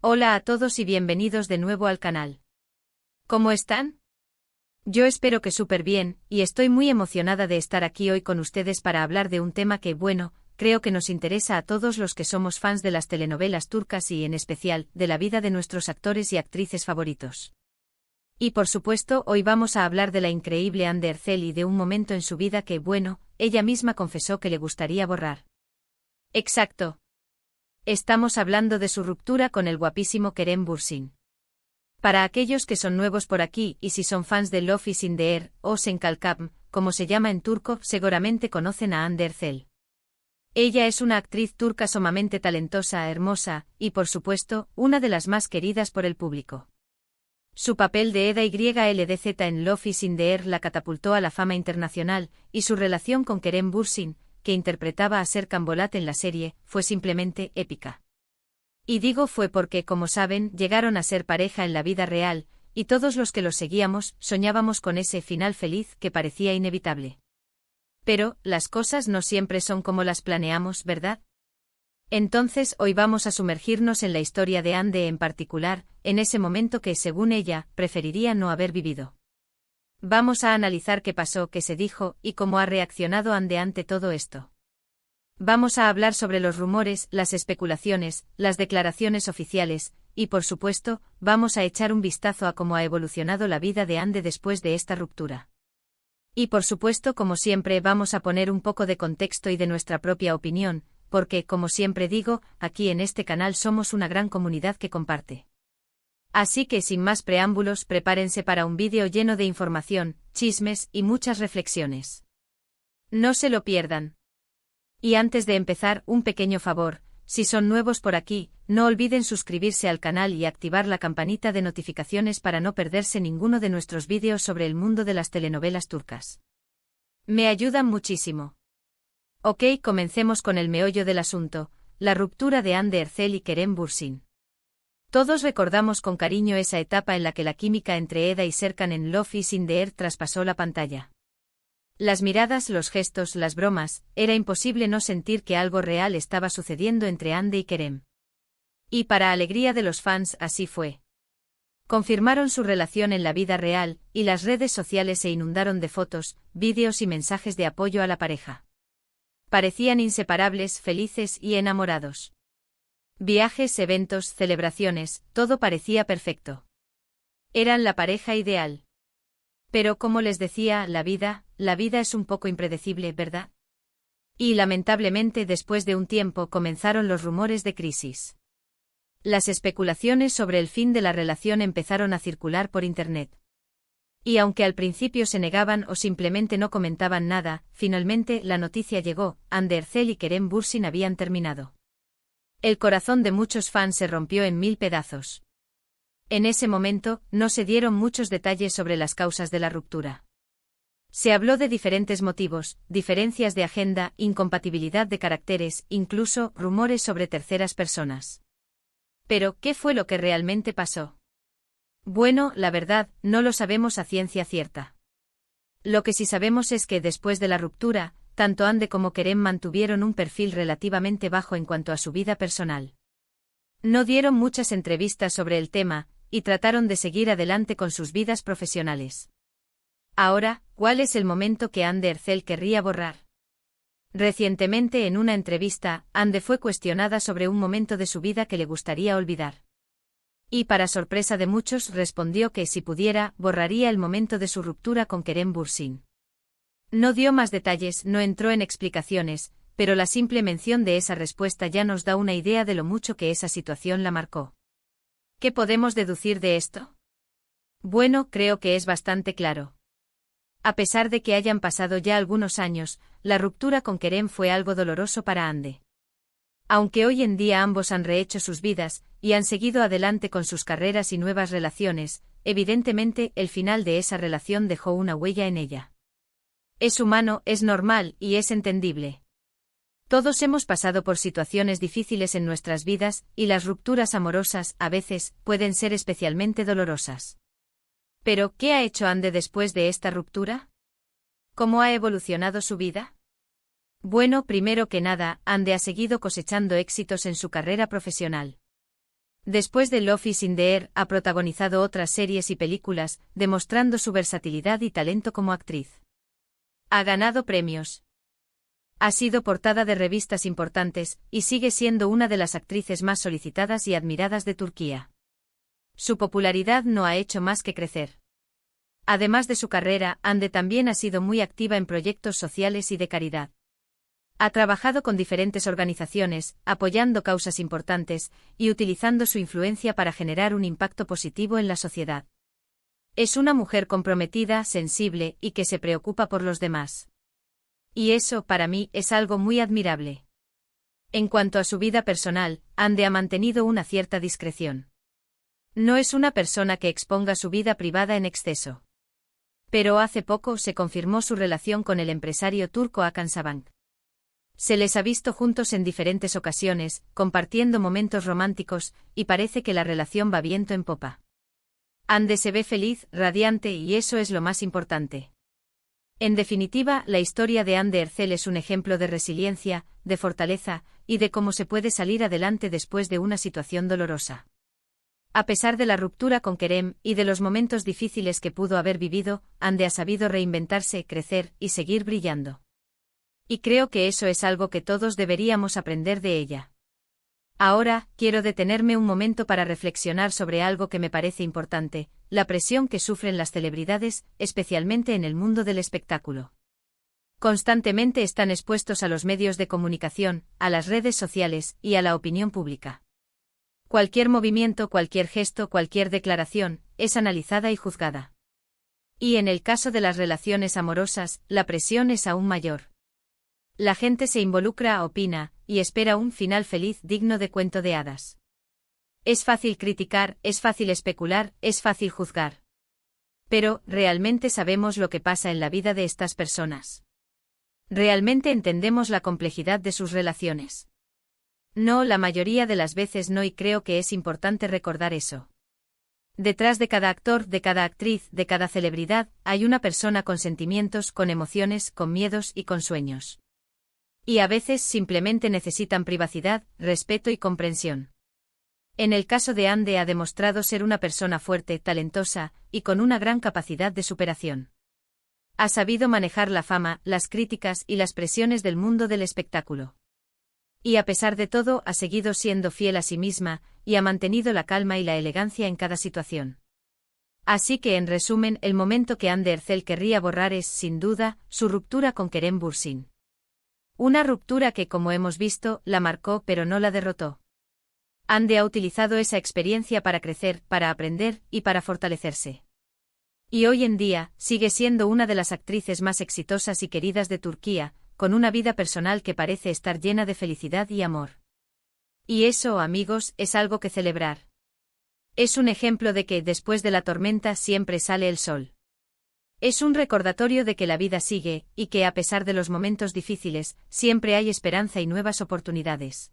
Hola a todos y bienvenidos de nuevo al canal. ¿Cómo están? Yo espero que súper bien, y estoy muy emocionada de estar aquí hoy con ustedes para hablar de un tema que, bueno, creo que nos interesa a todos los que somos fans de las telenovelas turcas y, en especial, de la vida de nuestros actores y actrices favoritos. Y por supuesto, hoy vamos a hablar de la increíble Hande Erçel y de un momento en su vida que, bueno, ella misma confesó que le gustaría borrar. Exacto. Estamos hablando de su ruptura con el guapísimo Kerem Bürsin. Para aquellos que son nuevos por aquí y si son fans de Love is in the Air, o Sen Kalkam, como se llama en turco, seguramente conocen a Hande Erçel. Ella es una actriz turca sumamente talentosa, hermosa, y por supuesto, una de las más queridas por el público. Su papel de Eda YLDZ en Love is in the Air la catapultó a la fama internacional, y su relación con Kerem Bürsin, que interpretaba a Serkan Bolat en la serie, fue simplemente épica. Y digo fue porque, como saben, llegaron a ser pareja en la vida real, y todos los que los seguíamos soñábamos con ese final feliz que parecía inevitable. Pero, las cosas no siempre son como las planeamos, ¿verdad? Entonces hoy vamos a sumergirnos en la historia de Hande en particular, en ese momento que, según ella, preferiría no haber vivido. Vamos a analizar qué pasó, qué se dijo, y cómo ha reaccionado Hande ante todo esto. Vamos a hablar sobre los rumores, las especulaciones, las declaraciones oficiales, y por supuesto, vamos a echar un vistazo a cómo ha evolucionado la vida de Hande después de esta ruptura. Y por supuesto, como siempre, vamos a poner un poco de contexto y de nuestra propia opinión, porque, como siempre digo, aquí en este canal somos una gran comunidad que comparte. Así que sin más preámbulos, prepárense para un vídeo lleno de información, chismes y muchas reflexiones. No se lo pierdan. Y antes de empezar, un pequeño favor, si son nuevos por aquí, no olviden suscribirse al canal y activar la campanita de notificaciones para no perderse ninguno de nuestros vídeos sobre el mundo de las telenovelas turcas. Me ayudan muchísimo. Ok, comencemos con el meollo del asunto, la ruptura de Hande Erçel y Kerem Bürsin. Todos recordamos con cariño esa etapa en la que la química entre Eda y Serkan en Love is in the Air traspasó la pantalla. Las miradas, los gestos, las bromas, era imposible no sentir que algo real estaba sucediendo entre Hande y Kerem. Y para alegría de los fans, así fue. Confirmaron su relación en la vida real, y las redes sociales se inundaron de fotos, vídeos y mensajes de apoyo a la pareja. Parecían inseparables, felices y enamorados. Viajes, eventos, celebraciones, todo parecía perfecto. Eran la pareja ideal. Pero como les decía, la vida es un poco impredecible, ¿verdad? Y lamentablemente después de un tiempo comenzaron los rumores de crisis. Las especulaciones sobre el fin de la relación empezaron a circular por internet. Y aunque al principio se negaban o simplemente no comentaban nada, finalmente la noticia llegó, Hande Erçel y Kerem Bürsin habían terminado. El corazón de muchos fans se rompió en 1000 pedazos. En ese momento, no se dieron muchos detalles sobre las causas de la ruptura. Se habló de diferentes motivos, diferencias de agenda, incompatibilidad de caracteres, incluso rumores sobre terceras personas. Pero, ¿qué fue lo que realmente pasó? Bueno, la verdad, no lo sabemos a ciencia cierta. Lo que sí sabemos es que después de la ruptura, tanto Hande como Kerem mantuvieron un perfil relativamente bajo en cuanto a su vida personal. No dieron muchas entrevistas sobre el tema, y trataron de seguir adelante con sus vidas profesionales. Ahora, ¿cuál es el momento que Hande Erçel querría borrar? Recientemente en una entrevista, Hande fue cuestionada sobre un momento de su vida que le gustaría olvidar. Y para sorpresa de muchos respondió que si pudiera, borraría el momento de su ruptura con Kerem Bürsin. No dio más detalles, no entró en explicaciones, pero la simple mención de esa respuesta ya nos da una idea de lo mucho que esa situación la marcó. ¿Qué podemos deducir de esto? Bueno, creo que es bastante claro. A pesar de que hayan pasado ya algunos años, la ruptura con Kerem fue algo doloroso para Hande. Aunque hoy en día ambos han rehecho sus vidas, y han seguido adelante con sus carreras y nuevas relaciones, evidentemente el final de esa relación dejó una huella en ella. Es humano, es normal y es entendible. Todos hemos pasado por situaciones difíciles en nuestras vidas, y las rupturas amorosas, a veces, pueden ser especialmente dolorosas. Pero, ¿qué ha hecho Hande después de esta ruptura? ¿Cómo ha evolucionado su vida? Bueno, primero que nada, Hande ha seguido cosechando éxitos en su carrera profesional. Después de Love is in the Air, ha protagonizado otras series y películas, demostrando su versatilidad y talento como actriz. Ha ganado premios. Ha sido portada de revistas importantes, y sigue siendo una de las actrices más solicitadas y admiradas de Turquía. Su popularidad no ha hecho más que crecer. Además de su carrera, Hande también ha sido muy activa en proyectos sociales y de caridad. Ha trabajado con diferentes organizaciones, apoyando causas importantes, y utilizando su influencia para generar un impacto positivo en la sociedad. Es una mujer comprometida, sensible, y que se preocupa por los demás. Y eso, para mí, es algo muy admirable. En cuanto a su vida personal, Hande ha mantenido una cierta discreción. No es una persona que exponga su vida privada en exceso. Pero hace poco se confirmó su relación con el empresario turco Hakan Sabank. Se les ha visto juntos en diferentes ocasiones, compartiendo momentos románticos, y parece que la relación va viento en popa. Hande se ve feliz, radiante, y eso es lo más importante. En definitiva, la historia de Hande Erçel es un ejemplo de resiliencia, de fortaleza, y de cómo se puede salir adelante después de una situación dolorosa. A pesar de la ruptura con Kerem, y de los momentos difíciles que pudo haber vivido, Hande ha sabido reinventarse, crecer, y seguir brillando. Y creo que eso es algo que todos deberíamos aprender de ella. Ahora, quiero detenerme un momento para reflexionar sobre algo que me parece importante, la presión que sufren las celebridades, especialmente en el mundo del espectáculo. Constantemente están expuestos a los medios de comunicación, a las redes sociales, y a la opinión pública. Cualquier movimiento, cualquier gesto, cualquier declaración, es analizada y juzgada. Y en el caso de las relaciones amorosas, la presión es aún mayor. La gente se involucra, opina, y espera un final feliz digno de cuento de hadas. Es fácil criticar, es fácil especular, es fácil juzgar. Pero, ¿realmente sabemos lo que pasa en la vida de estas personas? ¿Realmente entendemos la complejidad de sus relaciones? No, la mayoría de las veces no, y creo que es importante recordar eso. Detrás de cada actor, de cada actriz, de cada celebridad, hay una persona con sentimientos, con emociones, con miedos y con sueños. Y a veces simplemente necesitan privacidad, respeto y comprensión. En el caso de Hande ha demostrado ser una persona fuerte, talentosa, y con una gran capacidad de superación. Ha sabido manejar la fama, las críticas y las presiones del mundo del espectáculo. Y a pesar de todo, ha seguido siendo fiel a sí misma, y ha mantenido la calma y la elegancia en cada situación. Así que, en resumen, el momento que Hande Erçel querría borrar es, sin duda, su ruptura con Kerem Bürsin. Una ruptura que, como hemos visto, la marcó pero no la derrotó. Hande ha utilizado esa experiencia para crecer, para aprender, y para fortalecerse. Y hoy en día, sigue siendo una de las actrices más exitosas y queridas de Turquía, con una vida personal que parece estar llena de felicidad y amor. Y eso, amigos, es algo que celebrar. Es un ejemplo de que, después de la tormenta, siempre sale el sol. Es un recordatorio de que la vida sigue, y que a pesar de los momentos difíciles, siempre hay esperanza y nuevas oportunidades.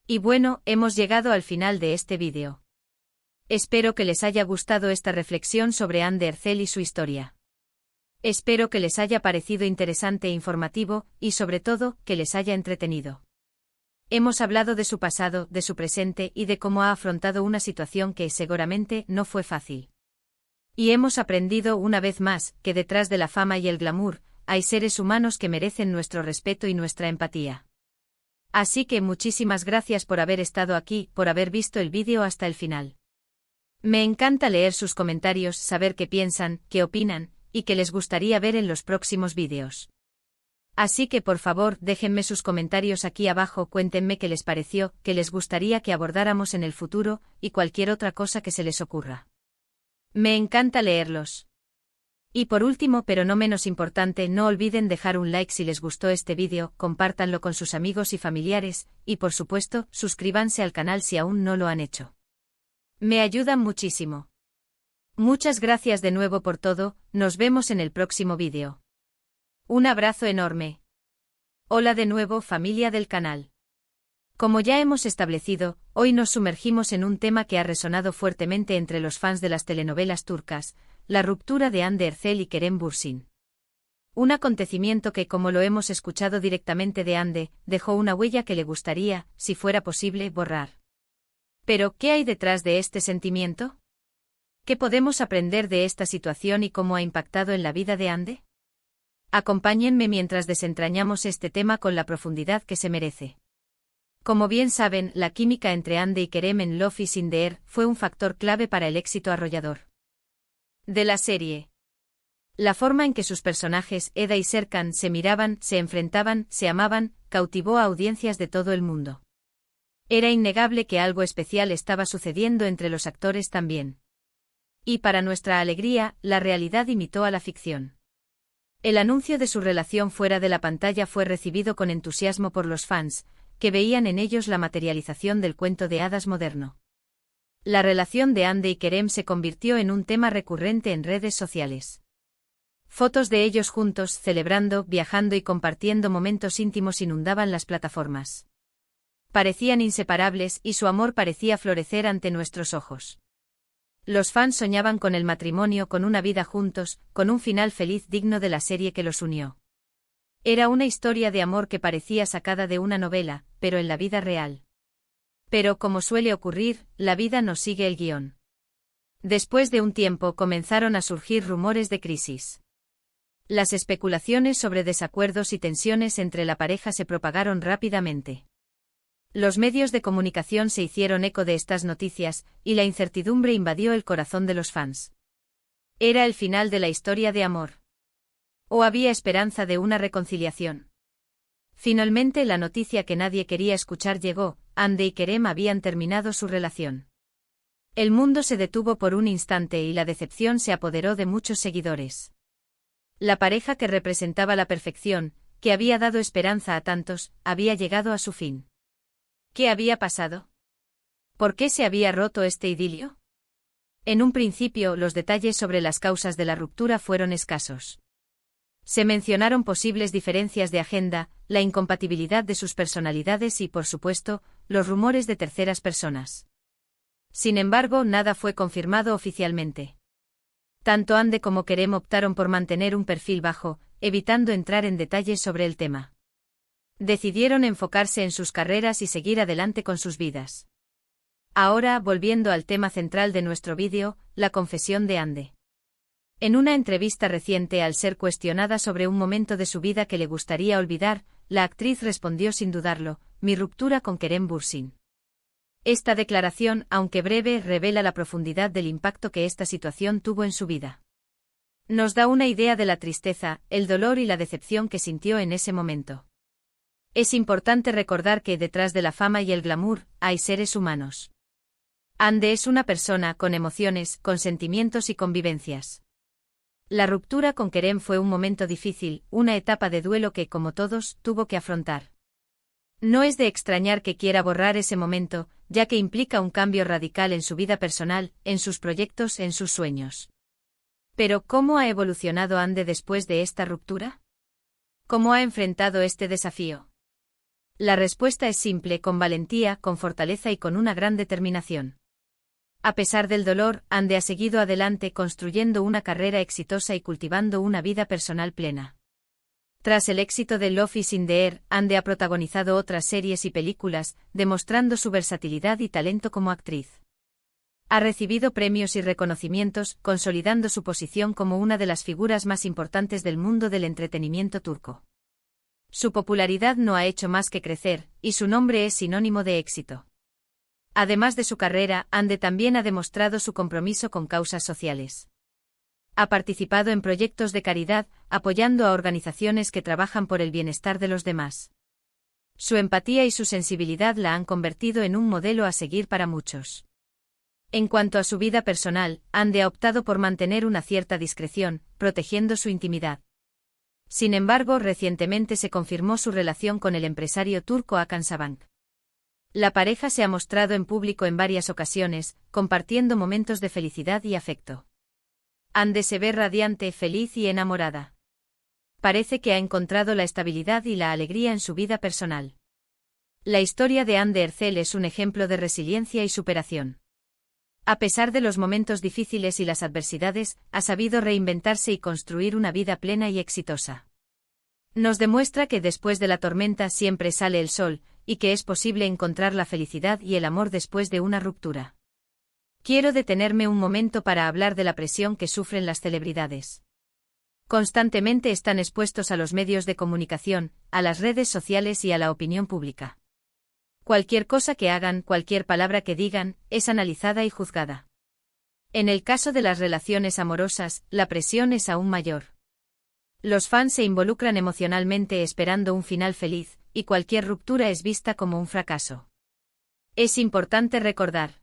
Y bueno, hemos llegado al final de este vídeo. Espero que les haya gustado esta reflexión sobre Hande Erçel y su historia. Espero que les haya parecido interesante e informativo, y sobre todo, que les haya entretenido. Hemos hablado de su pasado, de su presente y de cómo ha afrontado una situación que, seguramente, no fue fácil. Y hemos aprendido una vez más, que detrás de la fama y el glamour, hay seres humanos que merecen nuestro respeto y nuestra empatía. Así que muchísimas gracias por haber estado aquí, por haber visto el vídeo hasta el final. Me encanta leer sus comentarios, saber qué piensan, qué opinan, y qué les gustaría ver en los próximos vídeos. Así que por favor, déjenme sus comentarios aquí abajo, cuéntenme qué les pareció, qué les gustaría que abordáramos en el futuro, y cualquier otra cosa que se les ocurra. Me encanta leerlos. Y por último, pero no menos importante, no olviden dejar un like si les gustó este vídeo, compártanlo con sus amigos y familiares, y por supuesto, suscríbanse al canal si aún no lo han hecho. Me ayudan muchísimo. Muchas gracias de nuevo por todo, nos vemos en el próximo vídeo. Un abrazo enorme. Hola de nuevo, familia del canal. Como ya hemos establecido, hoy nos sumergimos en un tema que ha resonado fuertemente entre los fans de las telenovelas turcas, la ruptura de Hande Erçel y Kerem Bürsin. Un acontecimiento que, como lo hemos escuchado directamente de Hande, dejó una huella que le gustaría, si fuera posible, borrar. Pero, ¿qué hay detrás de este sentimiento? ¿Qué podemos aprender de esta situación y cómo ha impactado en la vida de Ande? Acompáñenme mientras desentrañamos este tema con la profundidad que se merece. Como bien saben, la química entre Ande y Kerem en Love is in the Air fue un factor clave para el éxito arrollador de la serie. La forma en que sus personajes, Eda y Serkan, se miraban, se enfrentaban, se amaban, cautivó a audiencias de todo el mundo. Era innegable que algo especial estaba sucediendo entre los actores también. Y para nuestra alegría, la realidad imitó a la ficción. El anuncio de su relación fuera de la pantalla fue recibido con entusiasmo por los fans, que veían en ellos la materialización del cuento de hadas moderno. La relación de Ande y Kerem se convirtió en un tema recurrente en redes sociales. Fotos de ellos juntos, celebrando, viajando y compartiendo momentos íntimos inundaban las plataformas. Parecían inseparables y su amor parecía florecer ante nuestros ojos. Los fans soñaban con el matrimonio, con una vida juntos, con un final feliz digno de la serie que los unió. Era una historia de amor que parecía sacada de una novela, pero en la vida real. Pero, como suele ocurrir, la vida no sigue el guión. Después de un tiempo comenzaron a surgir rumores de crisis. Las especulaciones sobre desacuerdos y tensiones entre la pareja se propagaron rápidamente. Los medios de comunicación se hicieron eco de estas noticias, y la incertidumbre invadió el corazón de los fans. ¿Era el final de la historia de amor? ¿O había esperanza de una reconciliación? Finalmente la noticia que nadie quería escuchar llegó: Ande y Kerem habían terminado su relación. El mundo se detuvo por un instante y la decepción se apoderó de muchos seguidores. La pareja que representaba la perfección, que había dado esperanza a tantos, había llegado a su fin. ¿Qué había pasado? ¿Por qué se había roto este idilio? En un principio, los detalles sobre las causas de la ruptura fueron escasos. Se mencionaron posibles diferencias de agenda, la incompatibilidad de sus personalidades y, por supuesto, los rumores de terceras personas. Sin embargo, nada fue confirmado oficialmente. Tanto Ande como Kerem optaron por mantener un perfil bajo, evitando entrar en detalles sobre el tema. Decidieron enfocarse en sus carreras y seguir adelante con sus vidas. Ahora, volviendo al tema central de nuestro vídeo, la confesión de Ande. En una entrevista reciente, al ser cuestionada sobre un momento de su vida que le gustaría olvidar, la actriz respondió sin dudarlo: mi ruptura con Kerem Bürsin. Esta declaración, aunque breve, revela la profundidad del impacto que esta situación tuvo en su vida. Nos da una idea de la tristeza, el dolor y la decepción que sintió en ese momento. Es importante recordar que detrás de la fama y el glamour, hay seres humanos. Ande es una persona con emociones, con sentimientos y convivencias. La ruptura con Kerem fue un momento difícil, una etapa de duelo que, como todos, tuvo que afrontar. No es de extrañar que quiera borrar ese momento, ya que implica un cambio radical en su vida personal, en sus proyectos, en sus sueños. Pero, ¿cómo ha evolucionado Ande después de esta ruptura? ¿Cómo ha enfrentado este desafío? La respuesta es simple: con valentía, con fortaleza y con una gran determinación. A pesar del dolor, Ande ha seguido adelante construyendo una carrera exitosa y cultivando una vida personal plena. Tras el éxito de Love is in the Air, Ande ha protagonizado otras series y películas, demostrando su versatilidad y talento como actriz. Ha recibido premios y reconocimientos, consolidando su posición como una de las figuras más importantes del mundo del entretenimiento turco. Su popularidad no ha hecho más que crecer, y su nombre es sinónimo de éxito. Además de su carrera, Ande también ha demostrado su compromiso con causas sociales. Ha participado en proyectos de caridad, apoyando a organizaciones que trabajan por el bienestar de los demás. Su empatía y su sensibilidad la han convertido en un modelo a seguir para muchos. En cuanto a su vida personal, Ande ha optado por mantener una cierta discreción, protegiendo su intimidad. Sin embargo, recientemente se confirmó su relación con el empresario turco Hakan Sabank. La pareja se ha mostrado en público en varias ocasiones, compartiendo momentos de felicidad y afecto. Ande se ve radiante, feliz y enamorada. Parece que ha encontrado la estabilidad y la alegría en su vida personal. La historia de Ande Erçel es un ejemplo de resiliencia y superación. A pesar de los momentos difíciles y las adversidades, ha sabido reinventarse y construir una vida plena y exitosa. Nos demuestra que después de la tormenta siempre sale el sol, y que es posible encontrar la felicidad y el amor después de una ruptura. Quiero detenerme un momento para hablar de la presión que sufren las celebridades. Constantemente están expuestos a los medios de comunicación, a las redes sociales y a la opinión pública. Cualquier cosa que hagan, cualquier palabra que digan, es analizada y juzgada. En el caso de las relaciones amorosas, la presión es aún mayor. Los fans se involucran emocionalmente esperando un final feliz, y cualquier ruptura es vista como un fracaso. Es importante recordar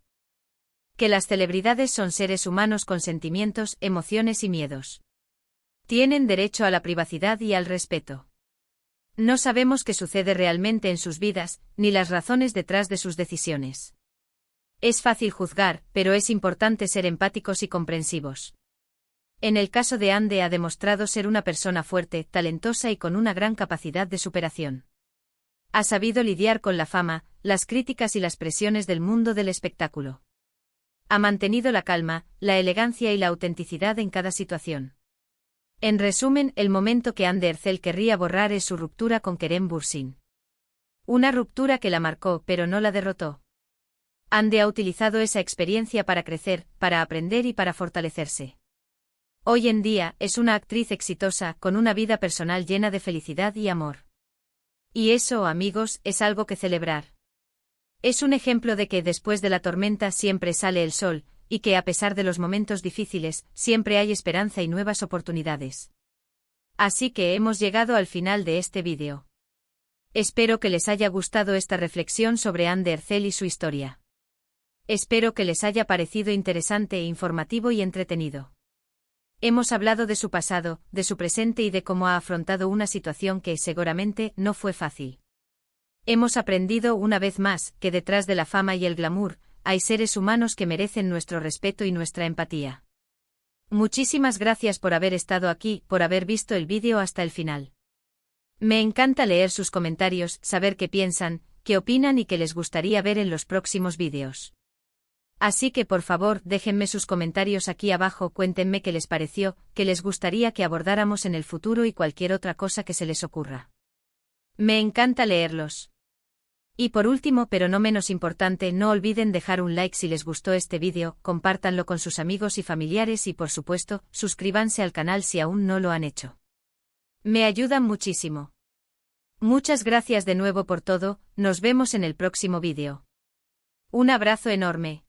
que las celebridades son seres humanos con sentimientos, emociones y miedos. Tienen derecho a la privacidad y al respeto. No sabemos qué sucede realmente en sus vidas, ni las razones detrás de sus decisiones. Es fácil juzgar, pero es importante ser empáticos y comprensivos. En el caso de Ande ha demostrado ser una persona fuerte, talentosa y con una gran capacidad de superación. Ha sabido lidiar con la fama, las críticas y las presiones del mundo del espectáculo. Ha mantenido la calma, la elegancia y la autenticidad en cada situación. En resumen, el momento que Ande Ercel querría borrar es su ruptura con Kerem Bürsin. Una ruptura que la marcó pero no la derrotó. Ande ha utilizado esa experiencia para crecer, para aprender y para fortalecerse. Hoy en día, es una actriz exitosa, con una vida personal llena de felicidad y amor. Y eso, amigos, es algo que celebrar. Es un ejemplo de que después de la tormenta siempre sale el sol, y que a pesar de los momentos difíciles, siempre hay esperanza y nuevas oportunidades. Así que hemos llegado al final de este vídeo. Espero que les haya gustado esta reflexión sobre Ande Ercel y su historia. Espero que les haya parecido interesante e informativo y entretenido. Hemos hablado de su pasado, de su presente y de cómo ha afrontado una situación que, seguramente, no fue fácil. Hemos aprendido una vez más que detrás de la fama y el glamour, hay seres humanos que merecen nuestro respeto y nuestra empatía. Muchísimas gracias por haber estado aquí, por haber visto el vídeo hasta el final. Me encanta leer sus comentarios, saber qué piensan, qué opinan y qué les gustaría ver en los próximos vídeos. Así que por favor, déjenme sus comentarios aquí abajo, cuéntenme qué les pareció, qué les gustaría que abordáramos en el futuro y cualquier otra cosa que se les ocurra. Me encanta leerlos. Y por último, pero no menos importante, no olviden dejar un like si les gustó este vídeo, compártanlo con sus amigos y familiares y por supuesto, suscríbanse al canal si aún no lo han hecho. Me ayudan muchísimo. Muchas gracias de nuevo por todo, nos vemos en el próximo vídeo. Un abrazo enorme.